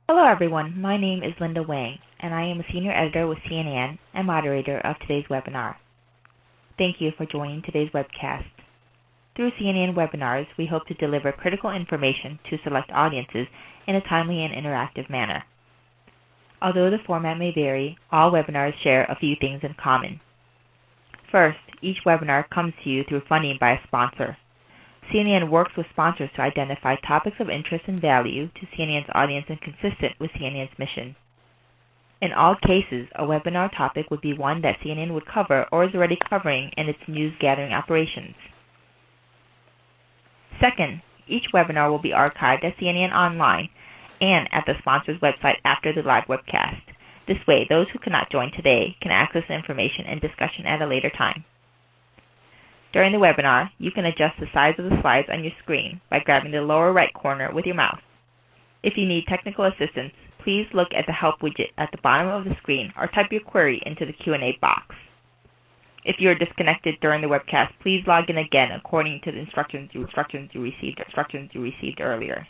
Hello everyone, my name is Linda Wang, and I am a Senior Editor with CNN and moderator of today's webinar. Thank you for joining today's webcast. Through CNN webinars, we hope to deliver critical information to select audiences in a timely and interactive manner. Although the format may vary, all webinars share a few things in common. First, each webinar comes to you through funding by a sponsor. CNN works with sponsors to identify topics of interest and value to CNN's audience and consistent with CNN's mission. In all cases, a webinar topic would be one that CNN would cover or is already covering in its news gathering operations. Second, each webinar will be archived at CNN Online and at the sponsor's website after the live webcast. This way, those who cannot join today can access the information and discussion at a later time. During the webinar, you can adjust the size of the slides on your screen by grabbing the lower right corner with your mouse. If you need technical assistance, please look at the Help widget at the bottom of the screen or type your query into the Q&A box. If you are disconnected during the webcast, please log in again according to the instructions you received earlier.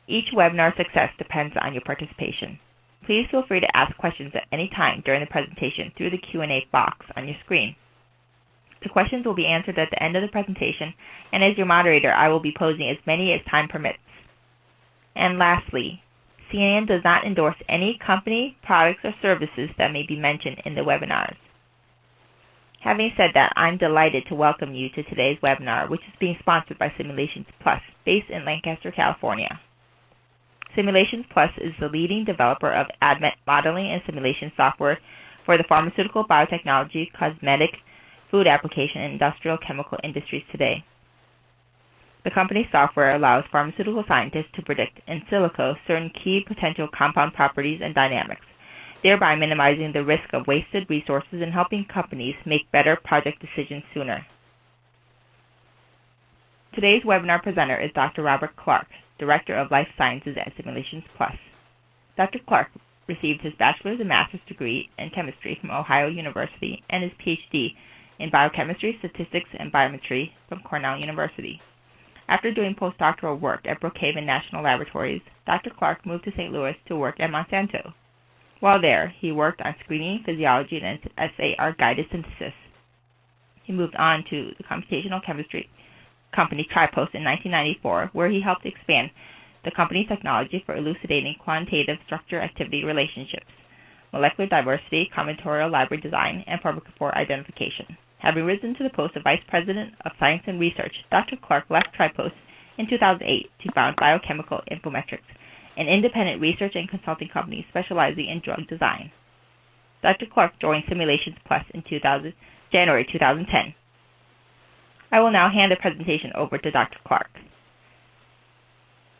Each webinar success depends on your participation. Please feel free to ask questions at any time during the presentation through the Q&A box on your screen. The questions will be answered at the end of the presentation, and as your moderator, I will be posing as many as time permits. And lastly, CNN does not endorse any company, products, or services that may be mentioned in the webinars. Having said that, I'm delighted to welcome you to today's webinar, which is being sponsored by Simulations Plus, based in Lancaster, California. Simulations Plus is the leading developer of Admet modeling and simulation software for the pharmaceutical, biotechnology, cosmetic, food application, and industrial chemical industries today. The company's software allows pharmaceutical scientists to predict in silico certain key potential compound properties and dynamics, thereby minimizing the risk of wasted resources and helping companies make better project decisions sooner. Today's webinar presenter is Dr. Robert Clark, Director of Life Sciences at Simulations Plus. Dr. Clark received his bachelor's and master's degree in chemistry from Ohio University and his PhD in biochemistry, statistics, and biometry from Cornell University. After doing postdoctoral work at Brookhaven National Laboratories, Dr. Clark moved to St. Louis to work at Monsanto. While there, he worked on screening, physiology, and SAR-guided synthesis. He moved on to the computational chemistry company Tripos in 1994, where he helped expand the company's technology for elucidating quantitative structure-activity relationships, molecular diversity, combinatorial library design, and pharmacophore identification. Having risen to the post of Vice President of Science and Research, Dr. Clark left Tripos in 2008 to found Biochemical Infometrics, an independent research and consulting company specializing in drug design. Dr. Clark joined Simulations Plus in January 2010. I will now hand the presentation over to Dr. Clark.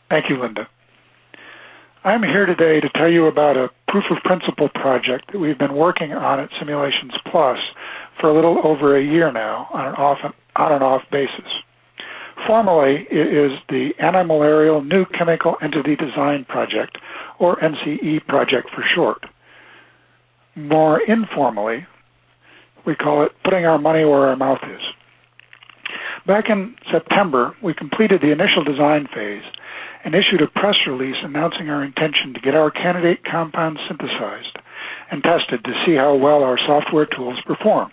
Thank you, Linda. I'm here today to tell you about a proof of principle project that we've been working on at Simulations Plus for a little over a year now on an off basis. Formally, it is the Anti-Malarial New Chemical Entity Design Project, or NCE project for short. More informally, we call it putting our money where our mouth is. Back in September, we completed the initial design phase and issued a press release announcing our intention to get our candidate compounds synthesized and tested to see how well our software tools perform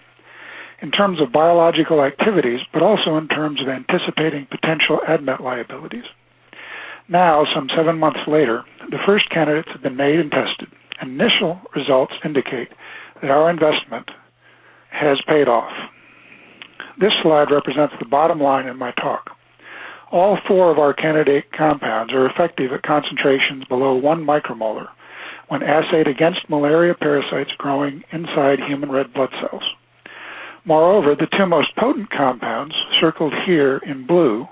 in terms of biological activities, but also in terms of anticipating potential Admet liabilities. Now, some 7 months later, the first candidates have been made and tested. Initial results indicate that our investment has paid off. This slide represents the bottom line in my talk. All 4 of our candidate compounds are effective at concentrations below 1 micromolar when assayed against malaria parasites growing inside human red blood cells. Moreover, the 2 most potent compounds, circled here in blue,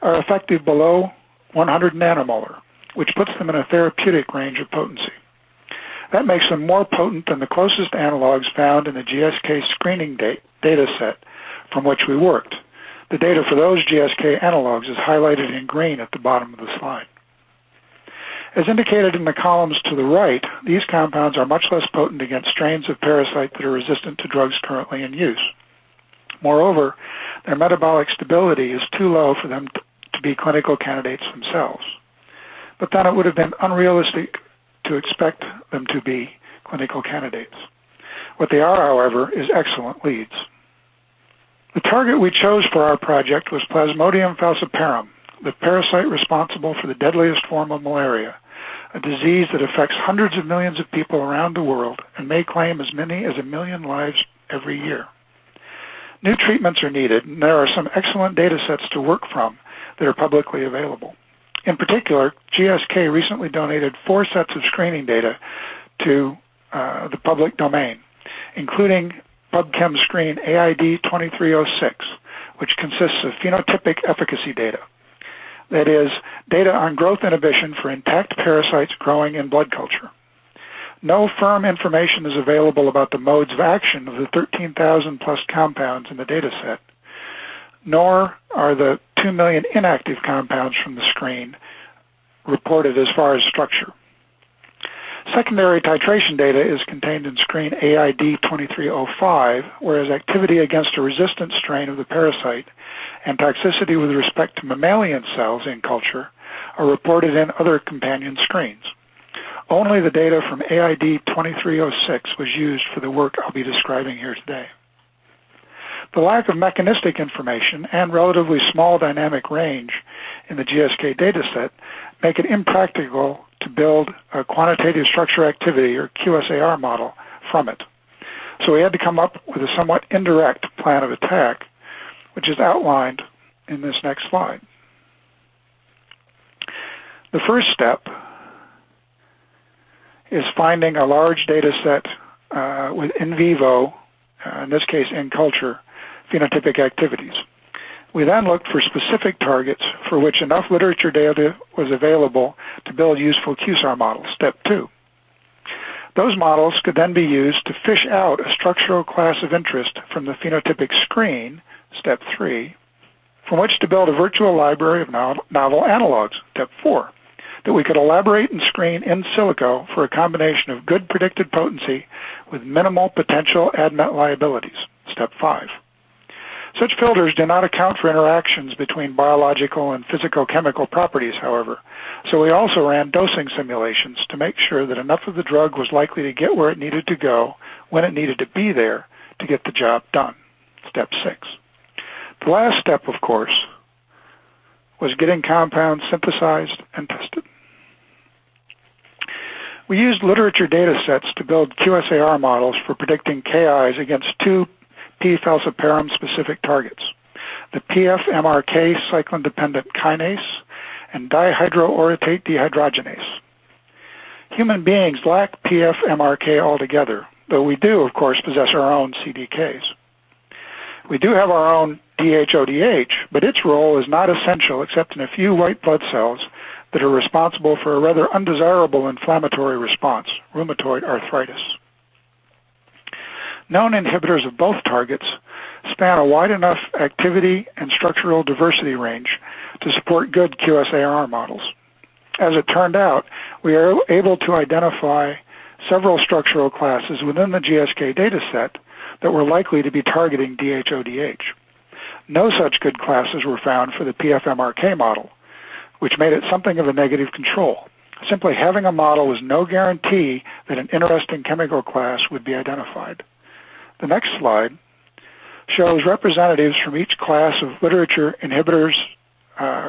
are effective below 100 nanomolar, which puts them in a therapeutic range of potency. That makes them more potent than the closest analogs found in the GSK screening data set from which we worked. The data for those GSK analogs is highlighted in green at the bottom of the slide. As indicated in the columns to the right, these compounds are much less potent against strains of parasite that are resistant to drugs currently in use. Moreover, their metabolic stability is too low for them to be clinical candidates themselves. but then it would have been unrealistic to expect them to be clinical candidates. What they are, however, is excellent leads. The target we chose for our project was Plasmodium Fauciparum, the parasite responsible for the deadliest form of malaria, a disease that affects hundreds of millions of people around the world and may claim as many as 1 million lives every year. New treatments are needed, and there are some excellent data sets to work from that are publicly available. In particular, GSK recently donated 4 sets of screening data to the public domain, including PubChem Screen AID 2306, which consists of phenotypic efficacy data. That is, data on growth inhibition for intact parasites growing in blood culture. No firm information is available about the modes of action of the 13,000 plus compounds in the data set, nor are the 2 million inactive compounds from the screen reported as far as structure. Secondary titration data is contained in screen AID 2305, whereas activity against a resistant strain of the parasite and toxicity with respect to mammalian cells in culture are reported in other companion screens. Only the data from AID 2306 was used for the work I'll be describing here today. The lack of mechanistic information and relatively small dynamic range in the GSK dataset make it impractical to build a quantitative structure activity, or QSAR model, from it. So we had to come up with a somewhat indirect plan of attack, which is outlined in this next slide. The first step is finding a large data set with in vivo, in this case in culture, phenotypic activities. We then looked for specific targets for which enough literature data was available to build useful Qsar models, step 2. Those models could then be used to fish out a structural class of interest from the phenotypic screen, step 3, from which to build a virtual library of novel analogs, step 4, that we could elaborate and screen in silico for a combination of good predicted potency with minimal potential Admet liabilities, step 5. Such filters do not account for interactions between biological and physicochemical properties, however, so we also ran dosing simulations to make sure that enough of the drug was likely to get where it needed to go when it needed to be there to get the job done, step 6. The last step, of course, was getting compounds synthesized and tested. We used literature data sets to build QSAR models for predicting KIs against 2 P. falciparum specific targets, the PFMRK cyclin-dependent kinase and dihydroorotate dehydrogenase. Human beings lack PFMRK altogether, though we do, of course, possess our own CDKs. We do have our own DHODH, but its role is not essential except in a few white blood cells that are responsible for a rather undesirable inflammatory response, rheumatoid arthritis. Known inhibitors of both targets span a wide enough activity and structural diversity range to support good QSAR models. As it turned out, we are able to identify several structural classes within the GSK dataset that were likely to be targeting DHODH. No such good classes were found for the PFMRK model, which made it something of a negative control. Simply having a model was no guarantee that an interesting chemical class would be identified. The next slide shows representatives from each class of literature inhibitors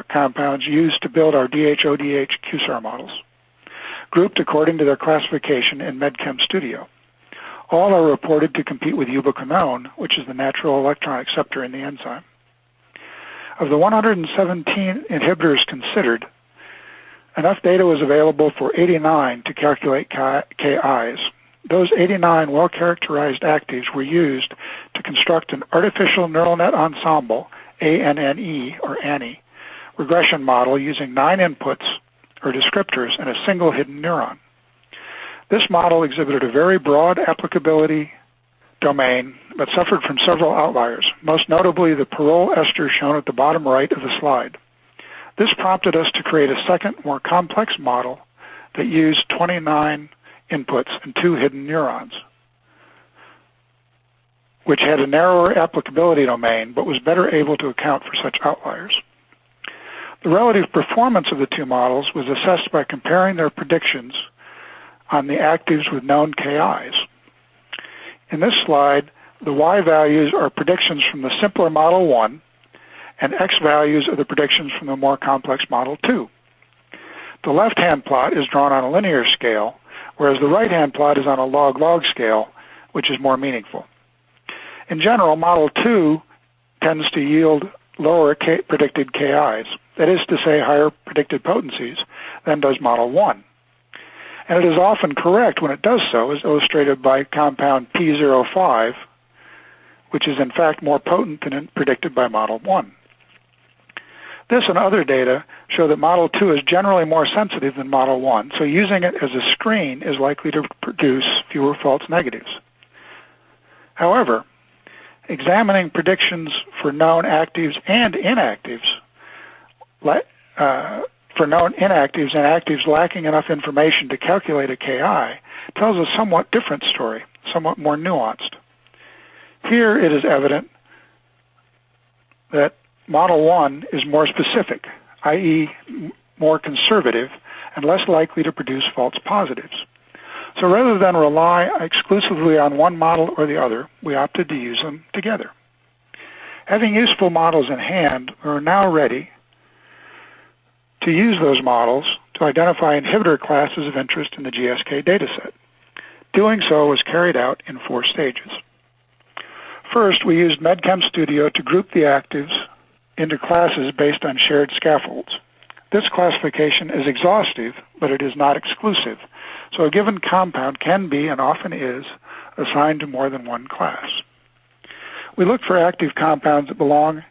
compounds used to build our DHODH Qsar models, grouped according to their classification in MedChem Studio. All are reported to compete with ubiquinone, which is the natural electron acceptor in the enzyme. Of the 117 inhibitors considered, enough data was available for 89 to calculate KIs. Those 89 well-characterized actives were used to construct an artificial neural net ensemble, ANNE, or ANNE, regression model using 9 inputs, or descriptors, and a single hidden neuron. This model exhibited a very broad applicability domain, but suffered from several outliers, most notably the parole ester shown at the bottom right of the slide. This prompted us to create a second, more complex model that used 29 inputs and 2 hidden neurons, which had a narrower applicability domain but was better able to account for such outliers. The relative performance of the two models was assessed by comparing their predictions on the actives with known KIs. In this slide, the Y values are predictions from the simpler Model 1, and X values are the predictions from the more complex Model 2. The left-hand plot is drawn on a linear scale, whereas the right-hand plot is on a log-log scale, which is more meaningful. In general, Model 2 tends to yield lower predicted KIs, that is to say higher predicted potencies, than does Model 1. And it is often correct when it does so, as illustrated by compound P05, which is in fact more potent than predicted by Model 1. This and other data show that Model 2 is generally more sensitive than Model 1, so using it as a screen is likely to produce fewer false negatives. However, examining predictions for known actives and inactives, and actives lacking enough information to calculate a KI tells a somewhat different story, somewhat more nuanced. Here it is evident that Model 1 is more specific, i.e. more conservative and less likely to produce false positives. So rather than rely exclusively on one model or the other, we opted to use them together. Having useful models in hand, we're now ready to use those models to identify inhibitor classes of interest in the GSK dataset. Doing so was carried out in 4 stages. First, we used MedChem Studio to group the actives into classes based on shared scaffolds. This classification is exhaustive, but it is not exclusive, so a given compound can be, and often is, assigned to more than one class. We look for active compounds that belong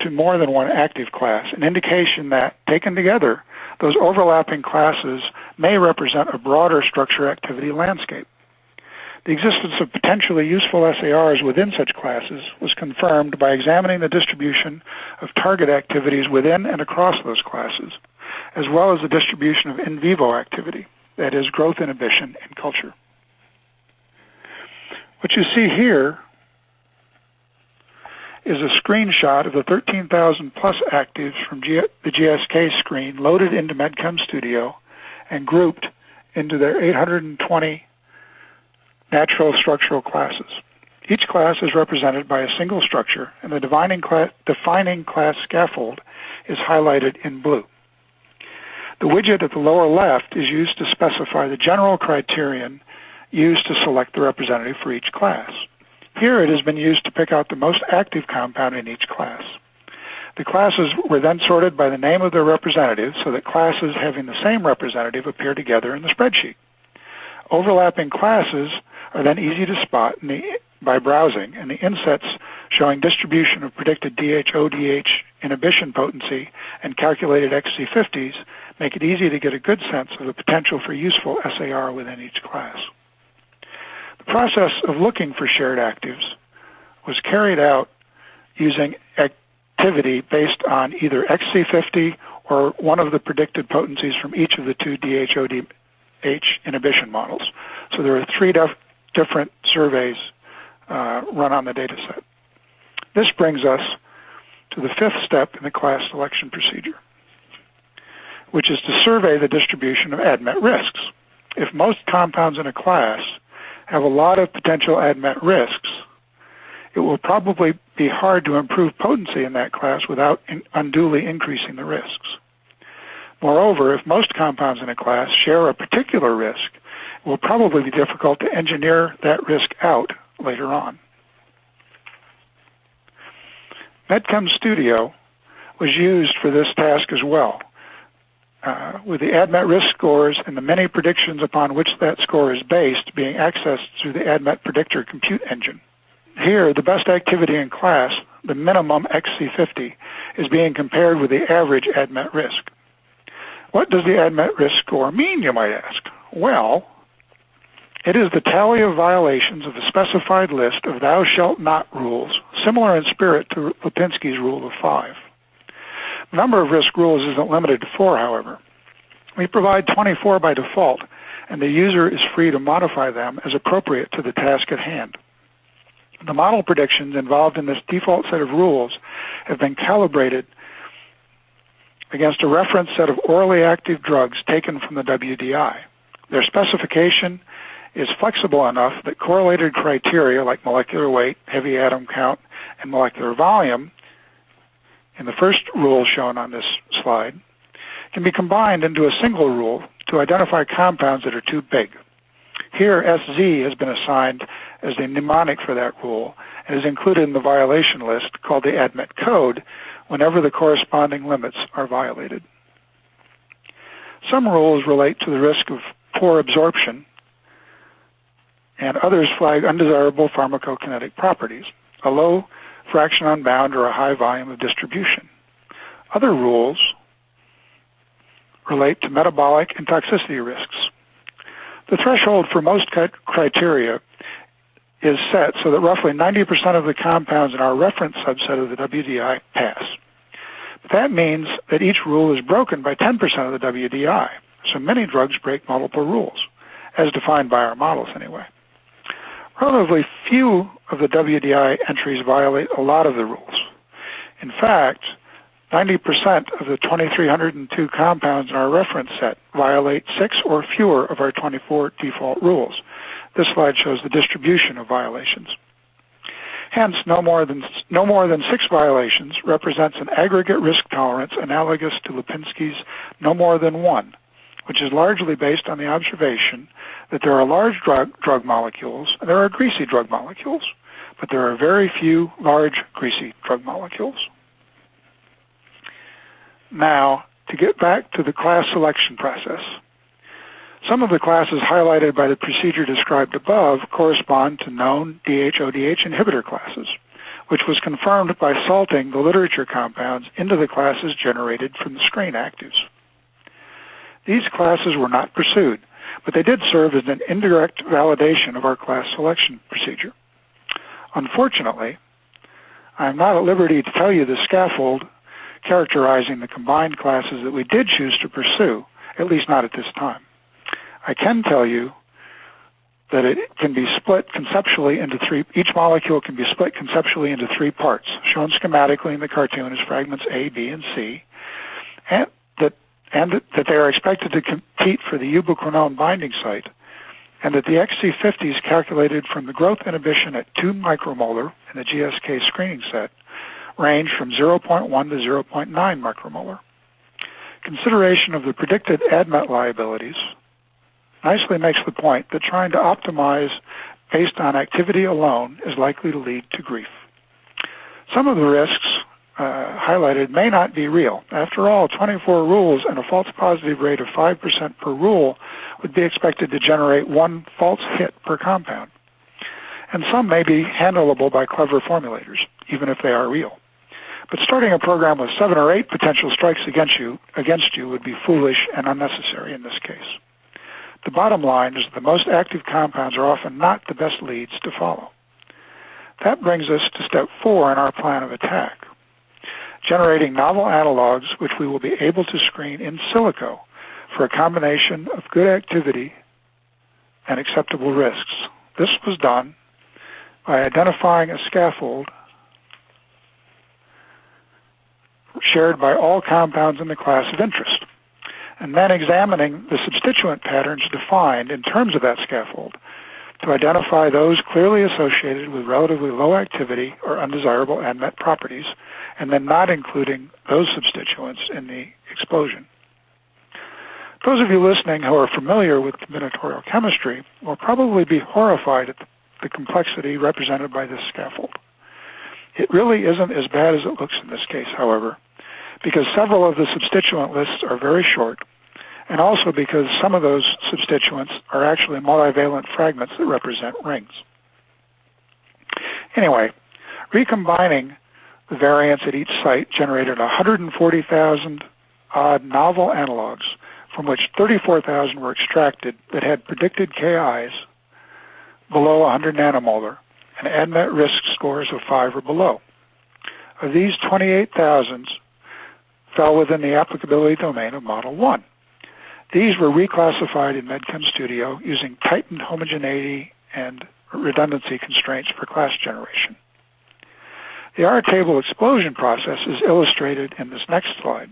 to more than one active class, an indication that, taken together, those overlapping classes may represent a broader structure-activity landscape. The existence of potentially useful SARs within such classes was confirmed by examining the distribution of target activities within and across those classes, as well as the distribution of in vivo activity, that is, growth inhibition in culture. What you see here is a screenshot of the 13,000 plus actives from the GSK screen loaded into MedChem Studio and grouped into their 820 natural structural classes. Each class is represented by a single structure, and the defining class scaffold is highlighted in blue. The widget at the lower left is used to specify the general criterion used to select the representative for each class. Here it has been used to pick out the most active compound in each class. The classes were then sorted by the name of their representative so that classes having the same representative appear together in the spreadsheet. Overlapping classes are then easy to spot by browsing, and the insets showing distribution of predicted DH-ODH inhibition potency and calculated XC50s make it easy to get a good sense of the potential for useful SAR within each class. The process of looking for shared actives was carried out using activity based on either XC50 or one of the predicted potencies from each of the 2 DH-ODH inhibition models. So there are 3 different surveys run on the data set. This brings us to the 5th step in the class selection procedure, which is to survey the distribution of Admet risks. If most compounds in a class have a lot of potential Admet risks, it will probably be hard to improve potency in that class without unduly increasing the risks. Moreover, if most compounds in a class share a particular risk, it will probably be difficult to engineer that risk out later on. MedChem Studio was used for this task as well, with the Admet risk scores and the many predictions upon which that score is based being accessed through the Admet predictor compute engine. Here, the best activity in class, the minimum XC50, is being compared with the average Admet risk. What does the Admet risk score mean, you might ask? Well, it is the tally of violations of a specified list of thou shalt not rules, similar in spirit to Lipinski's rule of 5. The number of risk rules isn't limited to 4, however. We provide 24 by default, and the user is free to modify them as appropriate to the task at hand. The model predictions involved in this default set of rules have been calibrated against a reference set of orally active drugs taken from the WDI. Their specification is flexible enough that correlated criteria like molecular weight, heavy atom count, and molecular volume, in the first rule shown on this slide, can be combined into a single rule to identify compounds that are too big. Here, SZ has been assigned as the mnemonic for that rule and is included in the violation list called the Admet code whenever the corresponding limits are violated. Some rules relate to the risk of poor absorption, and others flag undesirable pharmacokinetic properties, a low fraction unbound or a high volume of distribution. Other rules relate to metabolic and toxicity risks. The threshold for most criteria is set so that roughly 90% of the compounds in our reference subset of the WDI pass. But that means that each rule is broken by 10% of the WDI, so many drugs break multiple rules, as defined by our models anyway. Relatively few of the WDI entries violate a lot of the rules. In fact, 90% of the 2,302 compounds in our reference set violate 6 or fewer of our 24 default rules. This slide shows the distribution of violations. Hence, no more than 6 violations represents an aggregate risk tolerance analogous to Lipinski's no more than 1, which is largely based on the observation that there are large drug molecules and there are greasy drug molecules, but there are very few large greasy drug molecules. Now, to get back to the class selection process. Some of the classes highlighted by the procedure described above correspond to known DHODH inhibitor classes, which was confirmed by salting the literature compounds into the classes generated from the screen actives. These classes were not pursued, but they did serve as an indirect validation of our class selection procedure. Unfortunately, I am not at liberty to tell you the scaffold characterizing the combined classes that we did choose to pursue, at least not at this time. I can tell you that it can be split conceptually into each molecule can be split conceptually into 3 parts, shown schematically in the cartoon as fragments A, B, and C, and that they are expected to compete for the ubiquinone binding site, and that the XC50s calculated from the growth inhibition at 2 micromolar in the GSK screening set range from 0.1 to 0.9 micromolar. Consideration of the predicted Admet liabilities nicely makes the point that trying to optimize based on activity alone is likely to lead to grief. Some of the risks highlighted may not be real. After all, 24 rules and a false positive rate of 5% per rule would be expected to generate 1 false hit per compound. And some may be handleable by clever formulators, even if they are real. But starting a program with 7 or 8 potential strikes against you would be foolish and unnecessary in this case. The bottom line is that the most active compounds are often not the best leads to follow. That brings us to step 4 in our plan of attack, generating novel analogs which we will be able to screen in silico for a combination of good activity and acceptable risks. This was done by identifying a scaffold shared by all compounds in the class of interest, and then examining the substituent patterns defined in terms of that scaffold to identify those clearly associated with relatively low activity or undesirable Admet properties, and then not including those substituents in the explosion. Those of you listening who are familiar with combinatorial chemistry will probably be horrified at the complexity represented by this scaffold. It really isn't as bad as it looks in this case, however, because several of the substituent lists are very short, and also because some of those substituents are actually multivalent fragments that represent rings. Anyway, recombining the variants at each site generated 140,000 odd novel analogs, from which 34,000 were extracted that had predicted KIs below 100 nanomolar and Admet risk scores of 5 or below. Of these, 28,000 fell within the applicability domain of Model 1. These were reclassified in MedChem Studio using tightened homogeneity and redundancy constraints for class generation. The R-table explosion process is illustrated in this next slide.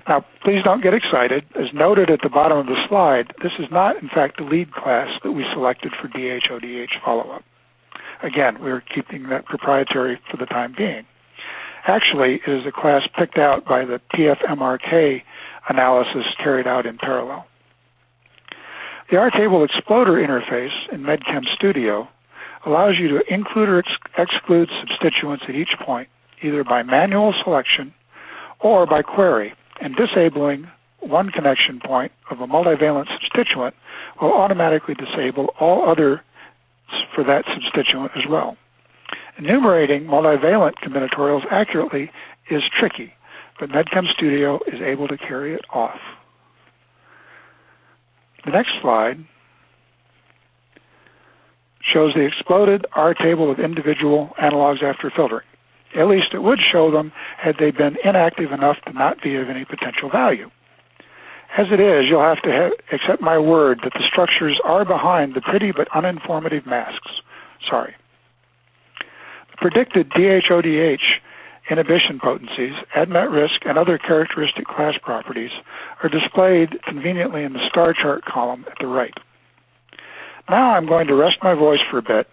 Now, please don't get excited. As noted at the bottom of the slide, this is not, in fact, the lead class that we selected for DHODH follow-up. Again, we're keeping that proprietary for the time being. Actually, it is a class picked out by the PFMRK analysis carried out in parallel. The R-table exploder interface in MedChem Studio allows you to include or exclude substituents at each point, either by manual selection or by query, and disabling one connection point of a multivalent substituent will automatically disable all others for that substituent as well. Enumerating multivalent combinatorials accurately is tricky, but MedChem Studio is able to carry it off. The next slide shows the exploded R-table of individual analogs after filtering. At least it would show them had they been inactive enough to not be of any potential value. As it is, you'll have to accept my word that the structures are behind the pretty but uninformative masks. Sorry. The predicted DHODH inhibition potencies, Admet risk, and other characteristic class properties are displayed conveniently in the star chart column at the right. Now I'm going to rest my voice for a bit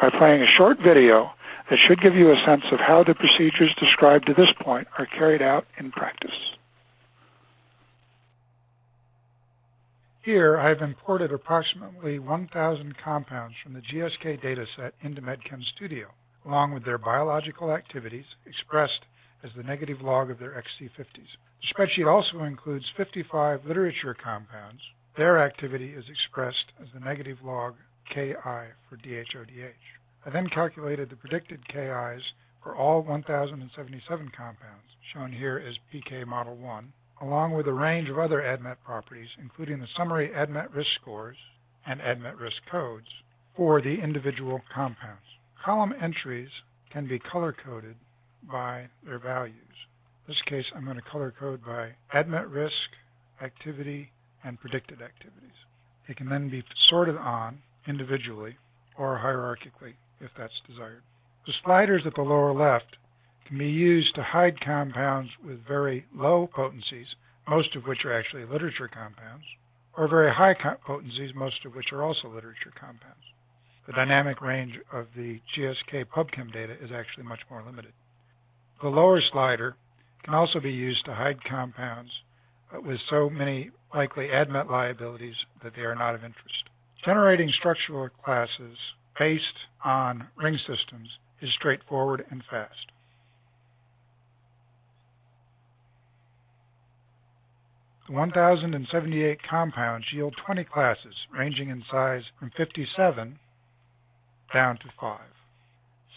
by playing a short video that should give you a sense of how the procedures described to this point are carried out in practice. Here, I've imported approximately 1,000 compounds from the GSK dataset into MedChem Studio, along with their biological activities expressed as the negative log of their XC50s. The spreadsheet also includes 55 literature compounds. Their activity is expressed as the negative log Ki for DHODH. I then calculated the predicted Ki's for all 1,077 compounds, shown here as PK Model 1, along with a range of other Admet properties, including the summary Admet risk scores and Admet risk codes for the individual compounds. Column entries can be color-coded by their values. In this case, I'm going to color-code by Admet risk, activity, and predicted activities. They can then be sorted on individually or hierarchically if that's desired. The sliders at the lower left can be used to hide compounds with very low potencies, most of which are actually literature compounds, or very high potencies, most of which are also literature compounds. The dynamic range of the GSK PubChem data is actually much more limited. The lower slider can also be used to hide compounds with so many likely Admet liabilities that they are not of interest. Generating structural classes based on ring systems is straightforward and fast. The 1,078 compounds yield 20 classes, ranging in size from 57 down to 5.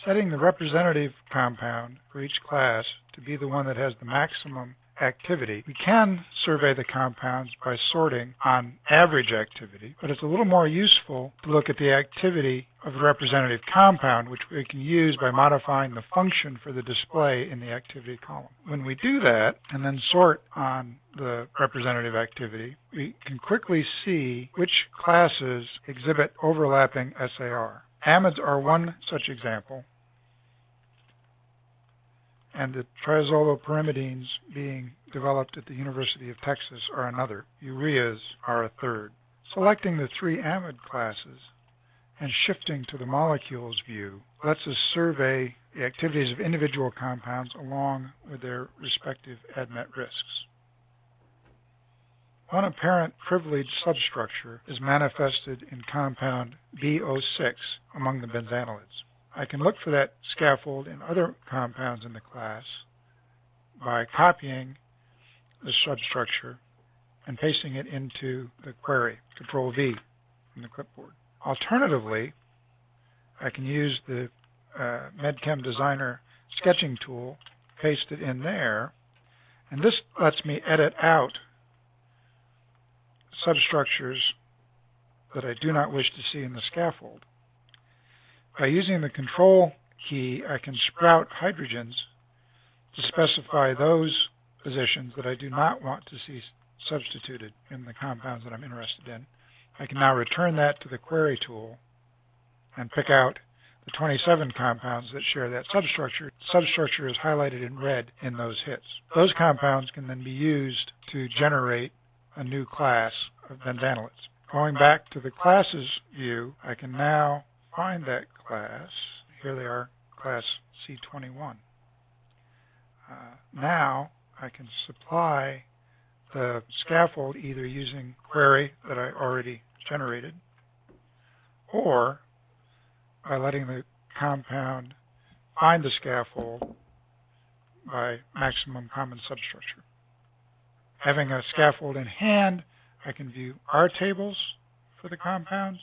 Setting the representative compound for each class to be the one that has the maximum activity, we can survey the compounds by sorting on average activity, but it's a little more useful to look at the activity of the representative compound, which we can use by modifying the function for the display in the activity column. When we do that and then sort on the representative activity, we can quickly see which classes exhibit overlapping SAR. Amides are one such example, and the triazolopyrimidines being developed at the University of Texas are another. Ureas are a third. Selecting the three amide classes and shifting to the molecules view lets us survey the activities of individual compounds along with their respective Admet risks. One apparent privileged substructure is manifested in compound B06 among the benzanilides. I can look for that scaffold in other compounds in the class by copying the substructure and pasting it into the query, Control-V from the clipboard. Alternatively, I can use the MedChem Designer sketching tool, paste it in there, and this lets me edit out substructures that I do not wish to see in the scaffold. By using the Control key, I can sprout hydrogens to specify those positions that I do not want to see substituted in the compounds that I'm interested in. I can now return that to the Query tool and pick out the 27 compounds that share that substructure. The substructure is highlighted in red in those hits. Those compounds can then be used to generate a new class of benzanolates. Going back to the classes view, I can now find that class. Here they are, class C21. Now I can supply the scaffold either using query that I already generated or by letting the compound find the scaffold by maximum common substructure. Having a scaffold in hand, I can view R tables for the compounds,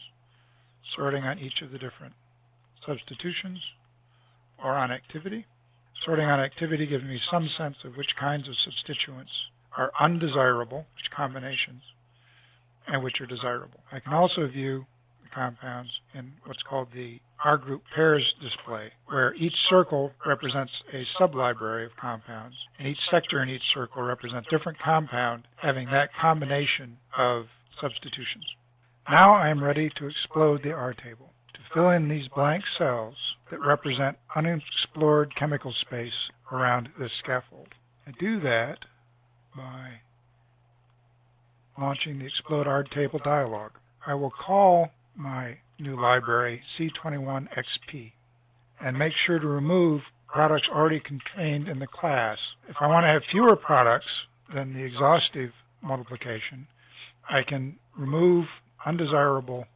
sorting on each of the different substitutions or on activity. Sorting on activity gives me some sense of which kinds of substituents are undesirable, which combinations, and which are desirable. I can also view the compounds in what's called the R group pairs display, where each circle represents a sublibrary of compounds, and each sector in each circle represents a different compound having that combination of substitutions. Now I am ready to explode the R table, to fill in these blank cells that represent unexplored chemical space around this scaffold. I do that by launching the Explode R table dialog. I will call my new library C21XP and make sure to remove products already contained in the class. If I want to have fewer products than the exhaustive multiplication, I can remove undesirable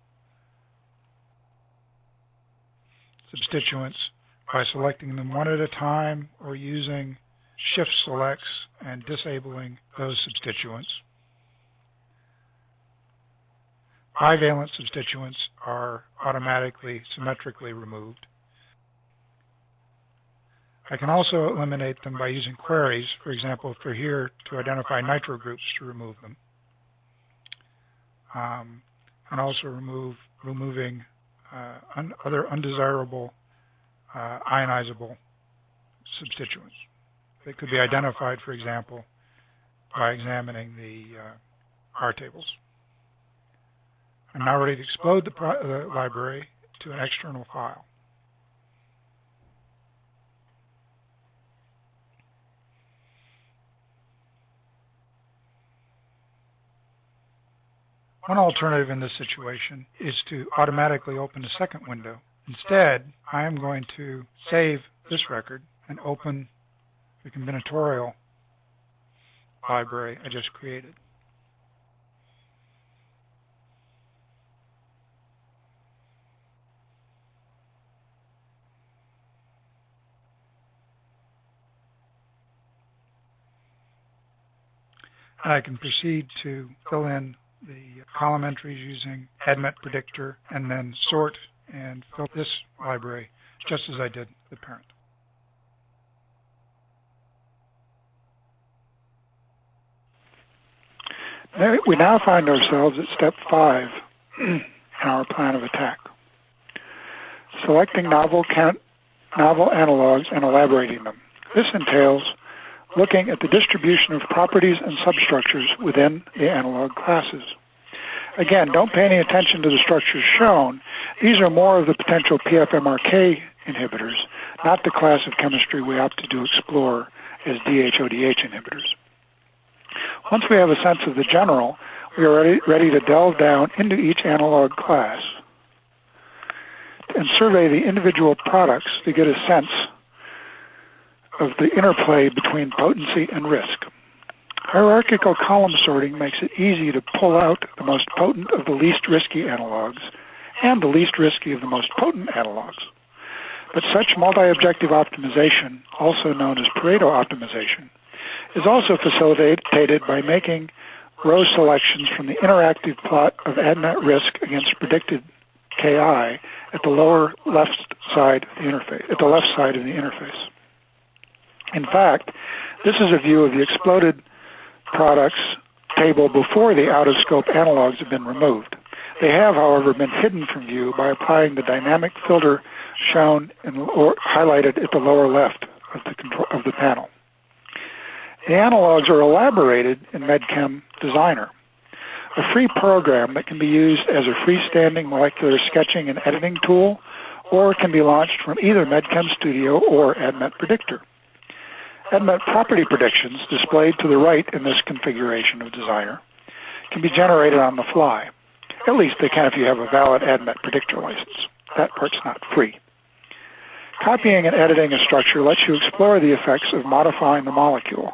substituents by selecting them one at a time or using shift selects and disabling those substituents. Bivalent substituents are automatically symmetrically removed. I can also eliminate them by using queries, for example, if they're here to identify nitro groups to remove them. And also removing other undesirable ionizable substituents. They could be identified, for example, by examining the R tables. I'm now ready to explode the library to an external file. One alternative in this situation is to automatically open a second window. Instead, I am going to save this record and open the combinatorial library I just created. I can proceed to fill in the column entries using Admet predictor and then sort and fill this library just as I did the parent. We now find ourselves at step 5 in our plan of attack. Selecting novel analogs and elaborating them. This entails looking at the distribution of properties and substructures within the analog classes. Again, don't pay any attention to the structures shown. These are more of the potential PFMRK inhibitors, not the class of chemistry we opted to explore as DHODH inhibitors. Once we have a sense of the general, we are ready to delve down into each analog class and survey the individual products to get a sense of the interplay between potency and risk. Hierarchical column sorting makes it easy to pull out the most potent of the least risky analogs and the least risky of the most potent analogs. But such multi-objective optimization, also known as Pareto Optimization, is also facilitated by making row selections from the interactive plot of Admet risk against predicted Ki at the lower left side of the interface. In fact, this is a view of the exploded products table before the out-of-scope analogs have been removed. They have, however, been hidden from view by applying the dynamic filter shown or highlighted at the lower left of the panel. The analogs are elaborated in MedChem Designer, a free program that can be used as a freestanding molecular sketching and editing tool, or can be launched from either MedChem Studio or Admet Predictor. Admet property predictions, displayed to the right in this configuration of Designer, can be generated on the fly. At least they can if you have a valid Admet predictor license. That part's not free. Copying and editing a structure lets you explore the effects of modifying the molecule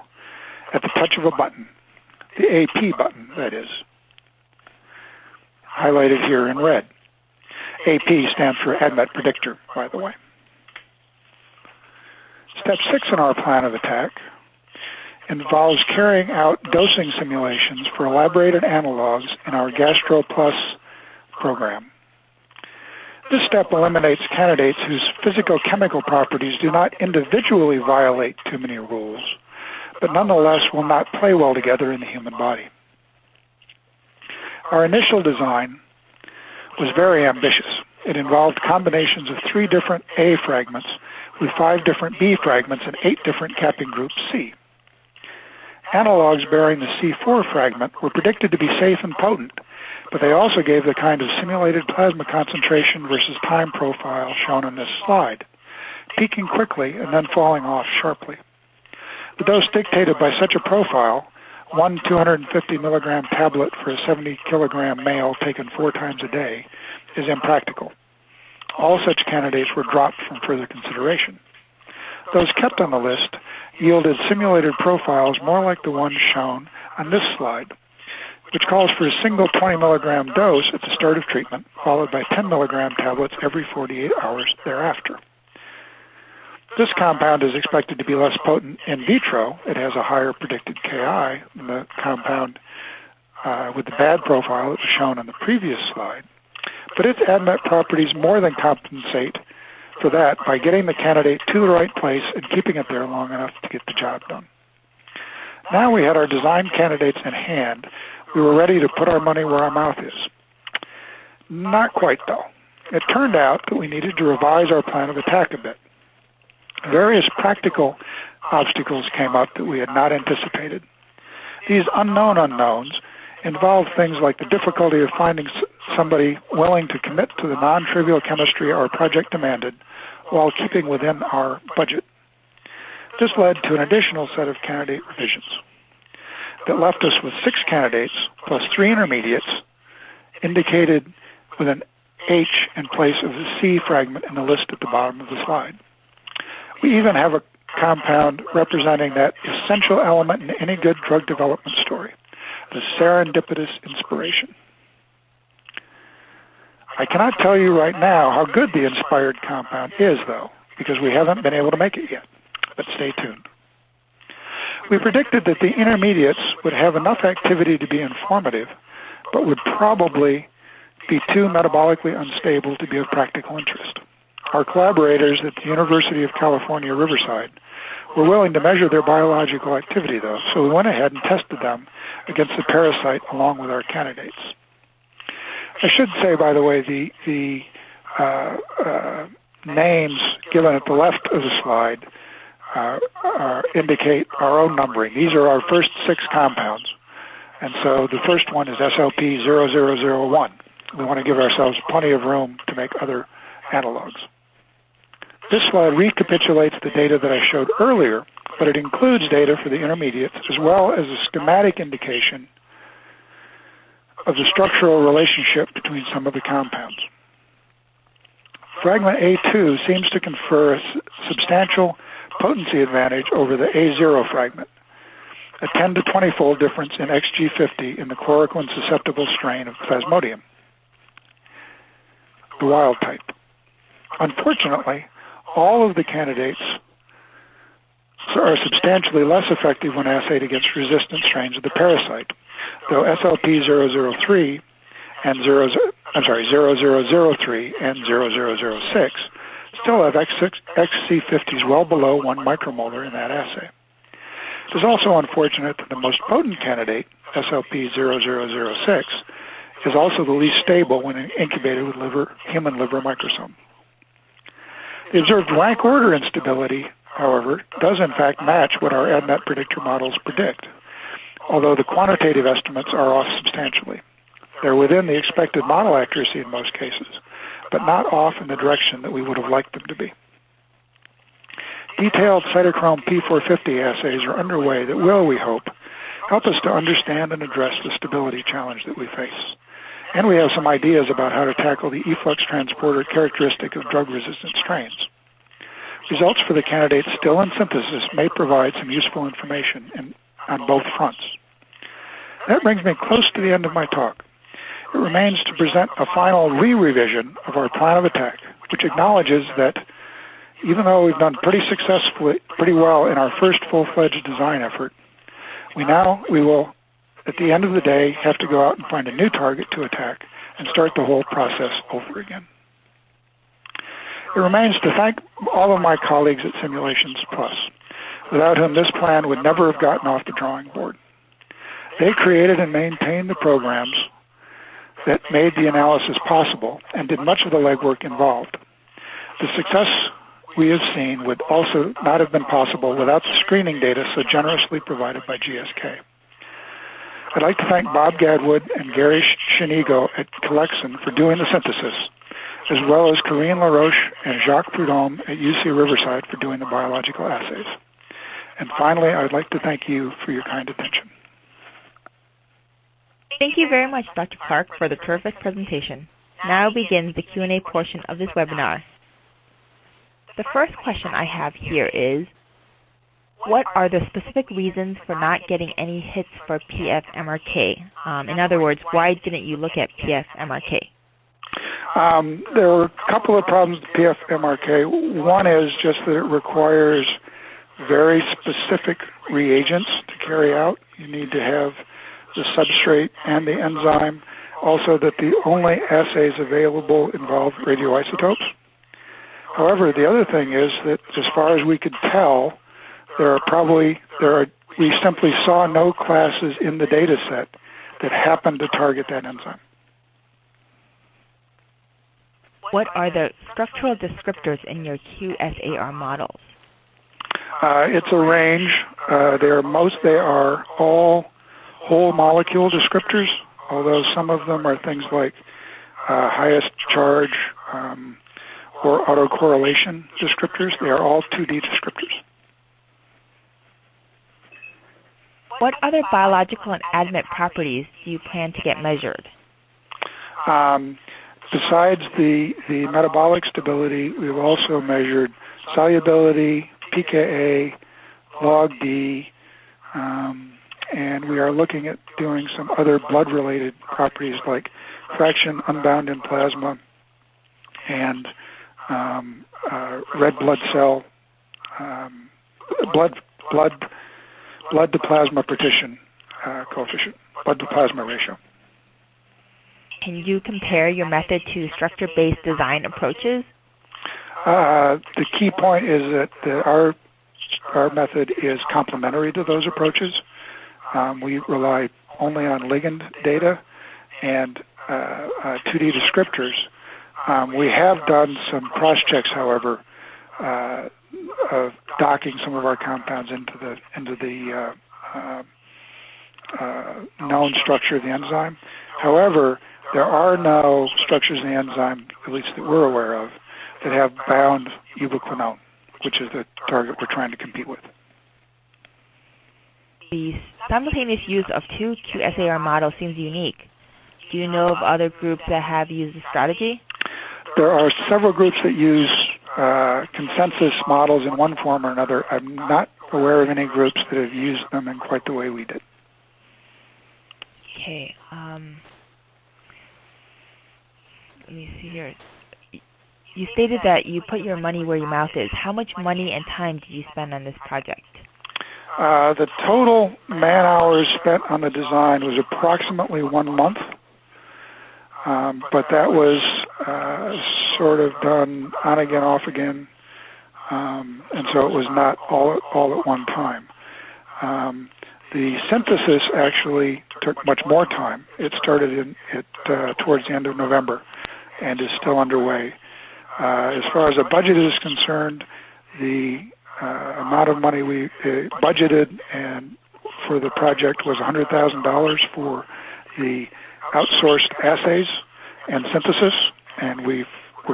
at the touch of a button, the AP button, that is, highlighted here in red. AP stands for Admet Predictor, by the way. Step 6 in our plan of attack involves carrying out dosing simulations for elaborated analogs in our GastroPlus program. This step eliminates candidates whose physicochemical properties do not individually violate too many rules, but nonetheless will not play well together in the human body. Our initial design was very ambitious. It involved combinations of 3 different A fragments with 5 different B fragments and 8 different capping groups C. Analogs bearing the C4 fragment were predicted to be safe and potent, but they also gave the kind of simulated plasma concentration versus time profile shown in this slide, peaking quickly and then falling off sharply. The dose dictated by such a profile, one 250 milligram tablet for a 70 kilogram male taken 4 times a day, is impractical. All such candidates were dropped from further consideration. Those kept on the list yielded simulated profiles more like the one shown on this slide, which calls for a single 20 milligram dose at the start of treatment, followed by 10 milligram tablets every 48 hours thereafter. This compound is expected to be less potent in vitro. It has a higher predicted Ki than the compound with the bad profile that was shown on the previous slide. But its Admet properties more than compensate for that by getting the candidate to the right place and keeping it there long enough to get the job done. Now we had our design candidates in hand. We were ready to put our money where our mouth is. Not quite, though. It turned out that we needed to revise our plan of attack a bit. Various practical obstacles came up that we had not anticipated. These unknown unknowns involved things like the difficulty of finding somebody willing to commit to the non-trivial chemistry our project demanded while keeping within our budget. This led to an additional set of candidate revisions that left us with 6 candidates plus 3 intermediates indicated with an H in place of the C fragment in the list at the bottom of the slide. We even have a compound representing that essential element in any good drug development story, the serendipitous inspiration. I cannot tell you right now how good the inspired compound is, though, because we haven't been able to make it yet, but stay tuned. We predicted that the intermediates would have enough activity to be informative, but would probably be too metabolically unstable to be of practical interest. Our collaborators at the University of California, Riverside, were willing to measure their biological activity, though, so we went ahead and tested them against the parasite along with our candidates. I should say, by the way, the names given at the left of the slide indicate our own numbering. These are our first 6 compounds, and so the first one is SLP0001. We want to give ourselves plenty of room to make other analogs. This slide recapitulates the data that I showed earlier, but it includes data for the intermediates as well as a schematic indication of the structural relationship between some of the compounds. Fragment A2 seems to confer a substantial potency advantage over the A0 fragment, a 10 to 20-fold difference in XG50 in the chloroquine-susceptible strain of Plasmodium, the wild type. Unfortunately, all of the candidates are substantially less effective when assayed against resistant strains of the parasite, though SLP003 and 0003 and 0006 still have XC50s well below 1 micromolar in that assay. It is also unfortunate that the most potent candidate, SLP0006, is also the least stable when incubated with human liver microsome. The observed rank order instability, however, does in fact match what our Admet predictor models predict, although the quantitative estimates are off substantially. They're within the expected model accuracy in most cases, but not off in the direction that we would have liked them to be. Detailed cytochrome P450 assays are underway that will, we hope, help us to understand and address the stability challenge that we face. And we have some ideas about how to tackle the efflux transporter characteristic of drug-resistant strains. Results for the candidates still in synthesis may provide some useful information on both fronts. That brings me close to the end of my talk. It remains to present a final re-revision of our plan of attack, which acknowledges that even though we've done pretty well in our first full-fledged design effort, we will, at the end of the day, have to go out and find a new target to attack and start the whole process over again. It remains to thank all of my colleagues at Simulations Plus, without whom this plan would never have gotten off the drawing board. They created and maintained the programs that made the analysis possible and did much of the legwork involved. The success we have seen would also not have been possible without the screening data so generously provided by GSK. I'd like to thank Bob Gadwood and Gary Shinigo at Colexin for doing the synthesis, as well as Corinne LaRoche and Jacques Prudhomme at UC Riverside for doing the biological assays. And finally, I'd like to thank you for your kind attention. Thank you very much, Dr. Clark, for the terrific presentation. Now begins the Q&A portion of this webinar. The first question I have here is, what are the specific reasons for not getting any hits for PFMRK? In other words, why didn't you look at PFMRK? There were a couple of problems with PFMRK. One is just that it requires very specific reagents to carry out. You need to have the substrate and the enzyme. Also that the only assays available involve radioisotopes. However, the other thing is that as far as we could tell, we simply saw no classes in the data set that happened to target that enzyme. What are the structural descriptors in your Qsar models? It's a range. They are all whole molecule descriptors, although some of them are things like highest charge or autocorrelation descriptors. They are all 2D descriptors. What other biological and Admet properties do you plan to get measured? Besides the metabolic stability, we've also measured solubility, pKa, log D, and we are looking at doing some other blood-related properties like fraction unbound in plasma and red blood cell, blood to plasma partition coefficient, blood to plasma ratio. Can you compare your method to structure-based design approaches? The key point is that our method is complementary to those approaches. We rely only on ligand data and 2D descriptors. We have done some cross-checks, however, of docking some of our compounds into the known structure of the enzyme. However, there are no structures in the enzyme, at least that we're aware of, that have bound ubiquinone, which is the target we're trying to compete with. The simultaneous use of two Qsar models seems unique. Do you know of other groups that have used this strategy? There are several groups that use consensus models in one form or another. I'm not aware of any groups that have used them in quite the way we did. Okay. Let me see here. You stated that you put your money where your mouth is. How much money and time did you spend on this project? The total man-hours spent on the design was approximately 1 month, but that was sort of done on again, off again, and so it was not all at one time. The synthesis actually took much more time. It started towards the end of November and is still underway. As far as the budget is concerned, the amount of money we budgeted and for the project was $100,000 for the outsourced assays and synthesis, and we're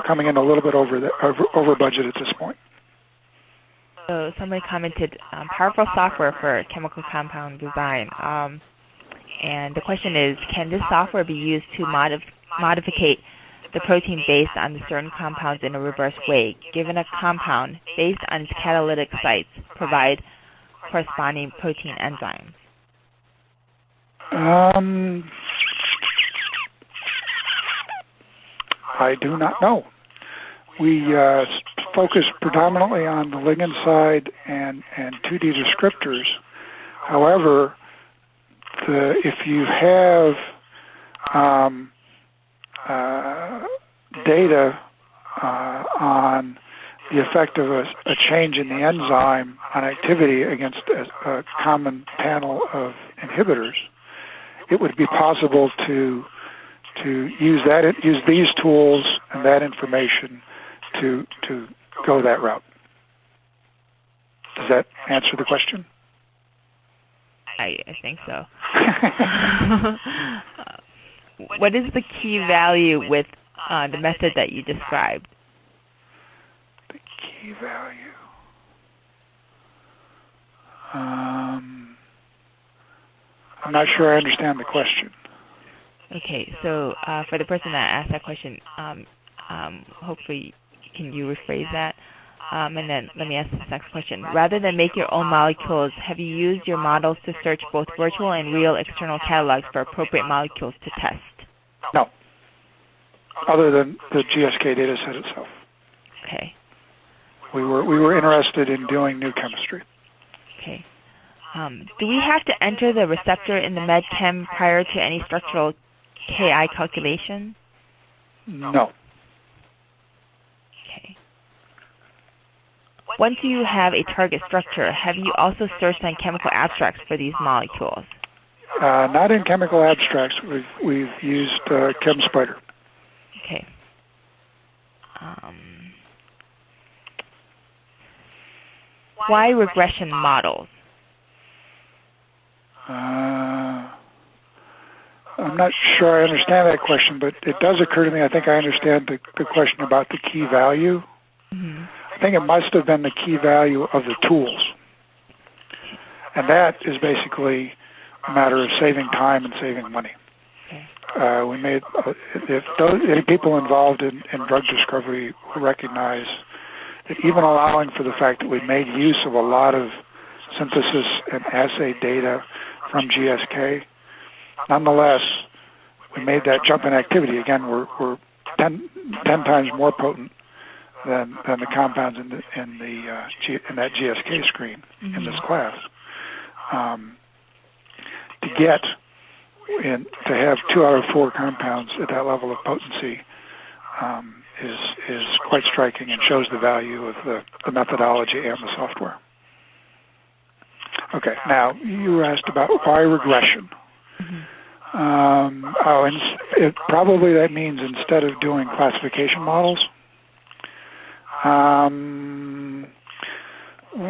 coming in a little bit over budget at this point. So somebody commented, powerful software for chemical compound design. And the question is, can this software be used to modificate the protein based on the certain compounds in a reverse way, given a compound based on its catalytic sites provide corresponding protein enzymes? I do not know. We focus predominantly on the ligand side and 2D descriptors. However, if you have data on the effect of a change in the enzyme on activity against a common panel of inhibitors, it would be possible to use these tools and that information to go that route. Does that answer the question? I think so. What is the key value with the method that you described? The key value. I'm not sure I understand the question. Okay, so for the person that asked that question, hopefully can you rephrase that? And then let me ask this next question. Rather than make your own molecules, have you used your models to search both virtual and real external catalogs for appropriate molecules to test? No, other than the GSK data set itself. Okay. We were interested in doing new chemistry. Okay. Do we have to enter the receptor in the MedChem prior to any structural Ki calculation? No. Okay. Once you have a target structure, have you also searched on chemical abstracts for these molecules? Not in chemical abstracts. We've used ChemSpider. Okay. Why regression models? I'm not sure I understand that question, but it does occur to me. I think I understand the question about the key value. Mm-hmm. I think it must have been the key value of the tools. And that is basically a matter of saving time and saving money. Okay. We made, if any people involved in drug discovery recognize that even allowing for the fact that we made use of a lot of synthesis and assay data from GSK, nonetheless, we made that jump in activity. Again, we're 10 times more potent than the compounds in that GSK screen in this class. To have 2 out of 4 compounds at that level of potency is quite striking and shows the value of the methodology and the software. Okay, now you asked about why regression. Probably that means instead of doing classification models,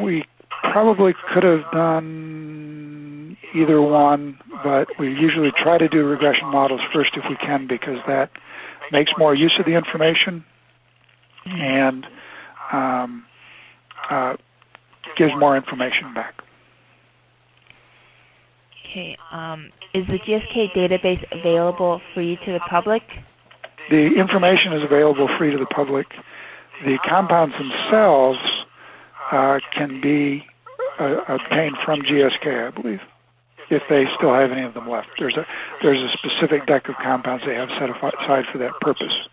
we probably could have done either one, but we usually try to do regression models first if we can, because that makes more use of the information and gives more information back. Okay. Is the GSK database available free to the public? The information is available free to the public. The compounds themselves can be obtained from GSK, I believe, if they still have any of them left. There's a specific deck of compounds they have set aside for that purpose.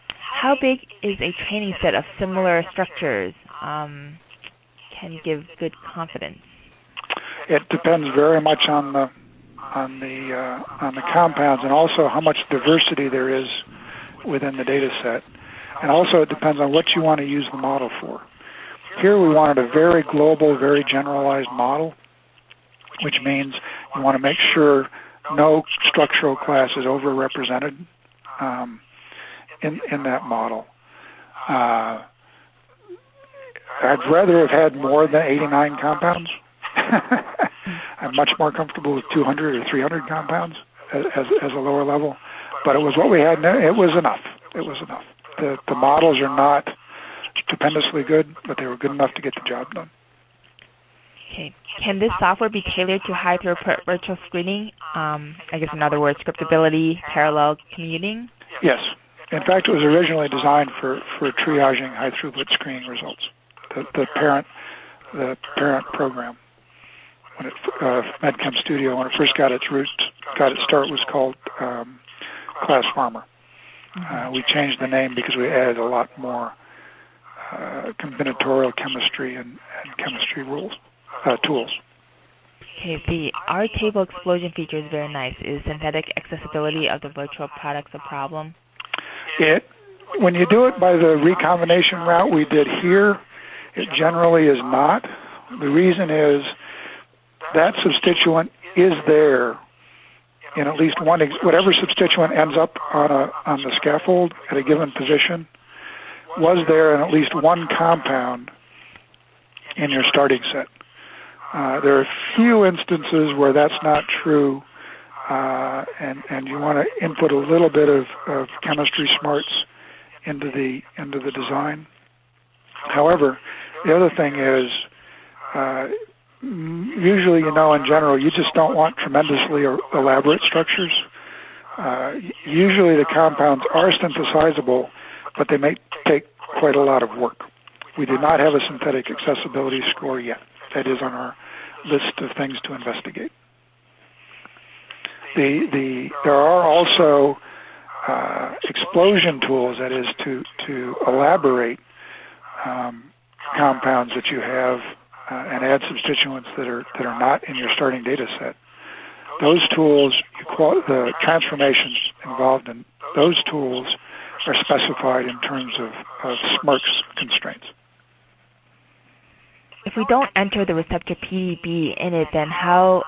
How big is a training set of similar structures? Can give good confidence? It depends very much on the compounds, and also how much diversity there is within the data set. And also it depends on what you want to use the model for. Here we wanted a very global, very generalized model, which means you want to make sure no structural class is overrepresented in that model. I'd rather have had more than 89 compounds. I'm much more comfortable with 200 or 300 compounds as a lower level. But it was what we had. It was enough. It was enough. the models are not stupendously good, but they were good enough to get the job done. Okay. Can this software be tailored to high throughput virtual screening? I guess in other words, scriptability, parallel commuting? Yes. In fact, it was originally designed for triaging high throughput screening results. The parent program, when MedChem Studio, when it first got its start, was called Class Farmer. We changed the name because we added a lot more combinatorial chemistry and chemistry tools. Okay, the R-table explosion feature is very nice. Is synthetic accessibility of the virtual products a problem? When you do it by the recombination route we did here, it generally is not. The reason is that substituent is there in at least one, whatever substituent ends up on the scaffold at a given position was there in at least one compound in your starting set. There are a few instances where that's not true, and you want to input a little bit of chemistry smarts into the design. However, the other thing is, usually, in general, you just don't want tremendously elaborate structures. Usually the compounds are synthesizable, but they may take quite a lot of work. We do not have a synthetic accessibility score yet. That is on our list of things to investigate. There are also explosion tools, that is, to elaborate compounds that you have and add substituents that are not in your starting data set. Those tools, the transformations involved in those tools are specified in terms of SMERC's constraints. If we don't enter the receptor PDB in it, then how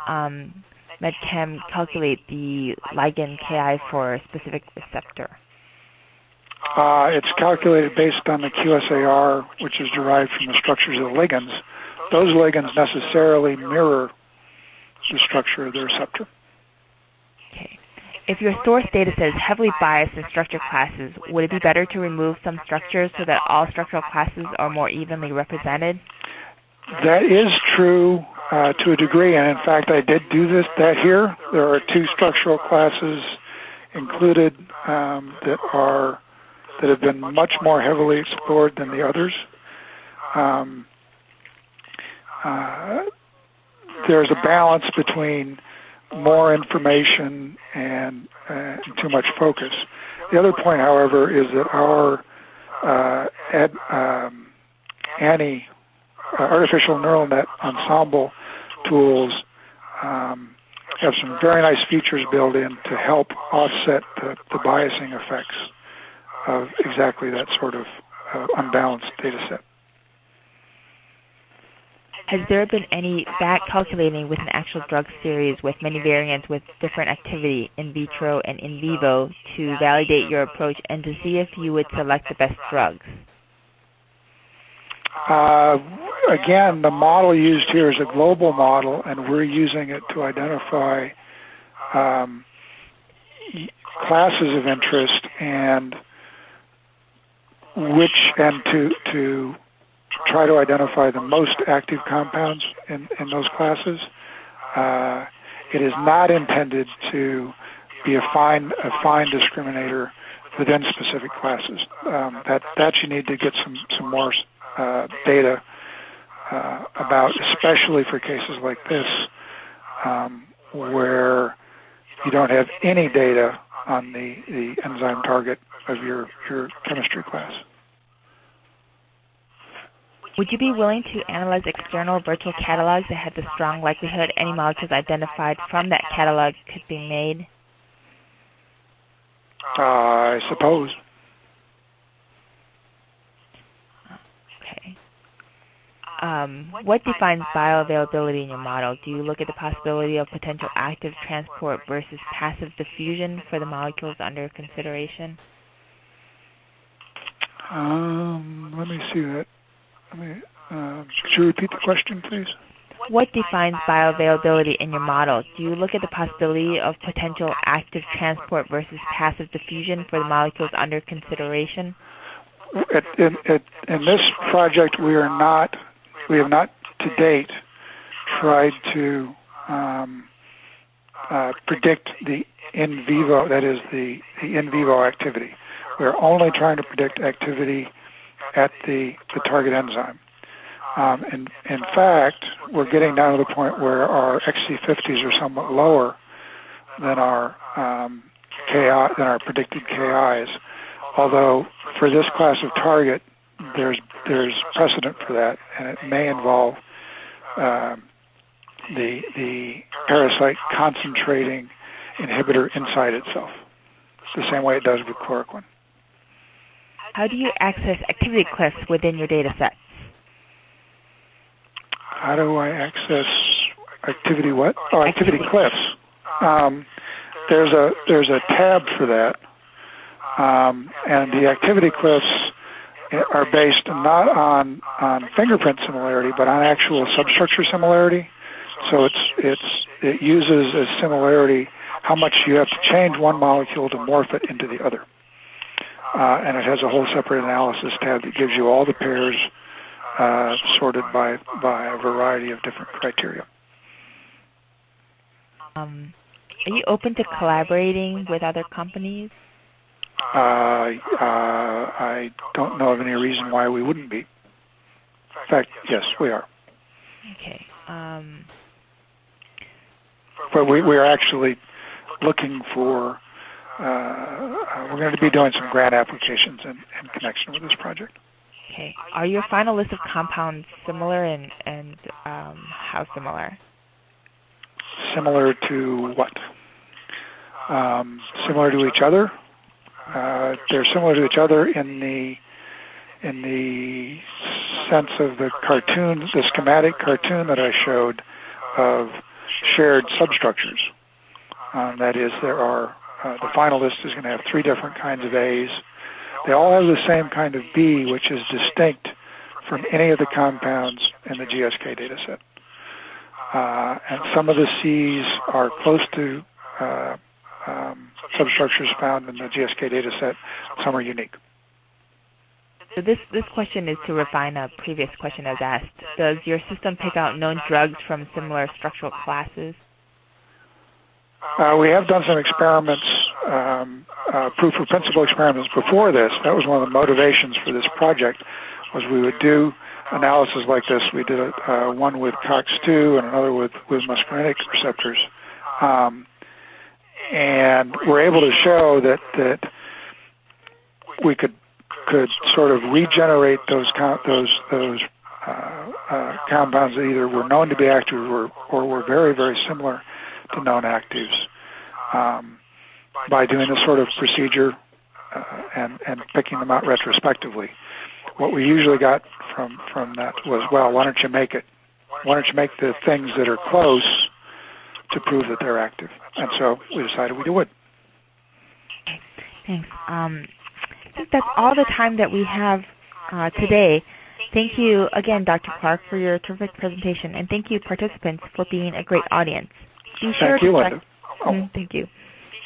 MedChem calculate the ligand Ki for a specific receptor? It's calculated based on the Qsar, which is derived from the structures of the ligands. Those ligands necessarily mirror the structure of the receptor. Okay. If your source data set is heavily biased in structure classes, would it be better to remove some structures so that all structural classes are more evenly represented? That is true to a degree, and in fact I did do that here. There are two structural classes included that have been much more heavily explored than the others. There's a balance between more information and too much focus. The other point, however, is that our artificial neural net ensemble tools have some very nice features built in to help offset the biasing effects of exactly that sort of unbalanced data set. Has there been any back calculating with an actual drug series with many variants with different activity in vitro and in vivo to validate your approach and to see if you would select the best drugs? Again, the model used here is a global model, and we're using it to identify classes of interest and to try to identify the most active compounds in those classes. It is not intended to be a fine discriminator within specific classes. That you need to get some more data about, especially for cases like this, where you don't have any data on the enzyme target of your chemistry class. Would you be willing to analyze external virtual catalogs that have the strong likelihood any molecules identified from that catalog could be made? I suppose. Okay. What defines bioavailability in your model? Do you look at the possibility of potential active transport versus passive diffusion for the molecules under consideration? Let me see that. Could you repeat the question, please? What defines bioavailability in your model? Do you look at the possibility of potential active transport versus passive diffusion for the molecules under consideration? in this project, we have not to date tried to predict the in vivo, that is the in vivo activity. We're only trying to predict activity at the target enzyme. In fact, we're getting down to the point where our XC50s are somewhat lower than our KI, than our predicted KIs. Although for this class of target, there's precedent for that, and it may involve the parasite concentrating inhibitor inside itself, the same way it does with chloroquine. How do you access activity cliffs within your data sets? How do I access activity what? Oh, activity cliffs. There's a tab for that, and the activity cliffs are based not on fingerprint similarity, but on actual substructure similarity. So it uses as similarity how much you have to change one molecule to morph it into the other. And it has a whole separate analysis tab that gives you all the pairs sorted by a variety of different criteria. Are you open to collaborating with other companies? I don't know of any reason why we wouldn't be. In fact, yes, we are. Okay. But we are actually looking for, we're going to be doing some grant applications in connection with this project. Okay. Are your final list of compounds similar, and how similar? Similar to what? Similar to each other? They're similar to each other in the sense of the cartoon, the schematic cartoon that I showed of shared substructures. That is, there are the final list is going to have 3 different kinds of A's. They all have the same kind of B, which is distinct from any of the compounds in the GSK data set. And some of the C's are close to substructures found in the GSK data set. Some are unique. So this question is to refine a previous question as asked. Does your system pick out known drugs from similar structural classes? We have done some experiments, proof of principle experiments before this. That was one of the motivations for this project, was we would do analysis like this. We did one with COX-2 and another with muscarinic receptors. And we're able to show that we could sort of regenerate those compounds that either were known to be active or were very, very similar to known actives by doing this sort of procedure and picking them out retrospectively. What we usually got from that was, well, why don't you make the things that are close to prove that they're active? And so we decided we would. Thanks. I think that's all the time that we have today. Thank you again, Dr. Clark, for your terrific presentation, and thank you, participants, for being a great audience. Thank you, Linda. Thank you.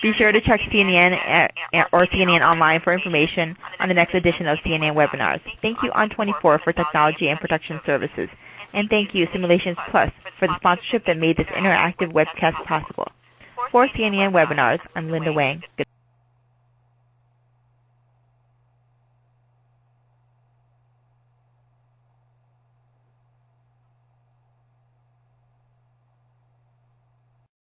Be sure to check CNN or CNN Online for information on the next edition of CNN webinars. Thank you, On24, for technology and production services. And thank you, Simulations Plus, for the sponsorship that made this interactive webcast possible. For CNN webinars, I'm Linda Wang.